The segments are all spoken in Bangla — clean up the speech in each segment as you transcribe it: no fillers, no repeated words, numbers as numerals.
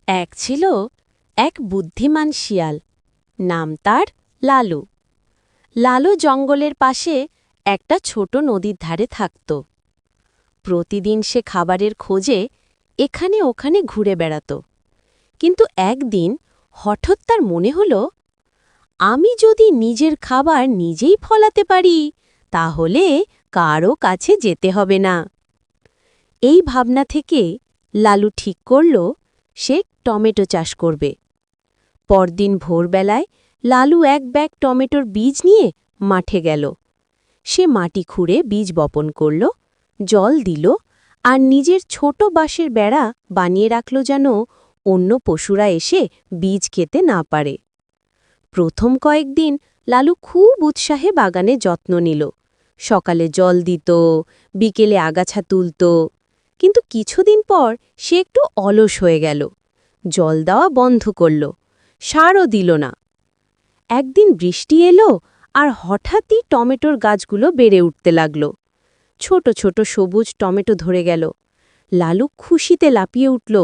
এক ছিল এক বুদ্ধিমান শিয়াল, নাম তার লালু। লালু জঙ্গলের পাশে একটা ছোট নদীর ধারে থাকত। প্রতিদিন সে খাবারের খোঁজে এখানে ওখানে ঘুরে বেড়াত। কিন্তু একদিন হঠাৎ তার মনে হল, আমি যদি নিজের খাবার নিজেই ফলাতে পারি তাহলে কারও কাছে যেতে হবে না। এই ভাবনা থেকে লালু ঠিক করল সে টমেটো চাষ করবে। পরদিন ভোরবেলায় লালু এক ব্যাগ টমেটোর বীজ নিয়ে মাঠে গেল। সে মাটি খুঁড়ে বীজ বপন করল, জল দিল আর নিজের ছোট বাঁশের বেড়া বানিয়ে রাখল যেন অন্য পশুরা এসে বীজ খেতে না পারে। প্রথম কয়েকদিন লালু খুব উৎসাহে বাগানে যত্ন নিল। সকালে জল দিত, বিকেলে আগাছা তুলত। কিন্তু কিছুদিন পর সে একটু অলস হয়ে গেল। জল দেওয়া বন্ধ করল, সারও দিল না। একদিন বৃষ্টি এলো আর হঠাৎই টমেটোর গাছগুলো বেড়ে উঠতে লাগল। ছোট ছোট সবুজ টমেটো ধরে গেল। লালু খুশিতে লাফিয়ে উঠল,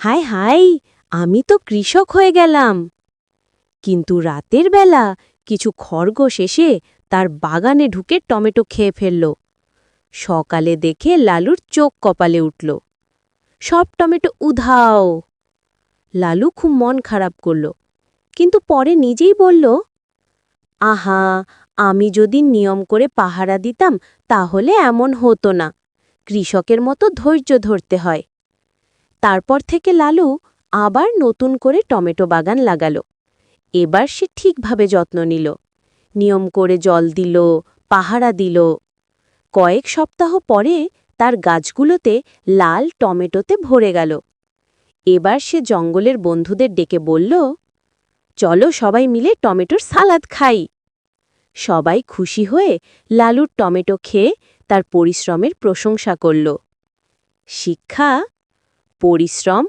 হায় হায়, আমি তো কৃষক হয়ে গেলাম। কিন্তু রাতের বেলা কিছু খরগোশ এসে তার বাগানে ঢুকে টমেটো খেয়ে ফেলল। সকালে দেখে লালুর চোখ কপালে উঠল, সব টমেটো উধাও। লালু খুব মন খারাপ করল, কিন্তু পরে নিজেই বলল, আহা, আমি যদি নিয়ম করে পাহারা দিতাম তাহলে এমন হতো না। কৃষকের মতো ধৈর্য ধরতে হয়। তারপর থেকে লালু আবার নতুন করে টমেটো বাগান লাগালো। এবার সে ঠিকভাবে যত্ন নিল, নিয়ম করে জল দিল, পাহারা দিল। কয়েক সপ্তাহ পরে তার গাছগুলোতে লাল টমেটোতে ভরে গেল। এবার সে জঙ্গলের বন্ধুদের ডেকে বলল, চলো সবাই মিলে টমেটোর সালাদ খাই। সবাই খুশি হয়ে লালুর টমেটো খেয়ে তার পরিশ্রমের প্রশংসা করল। শিক্ষা: পরিশ্রম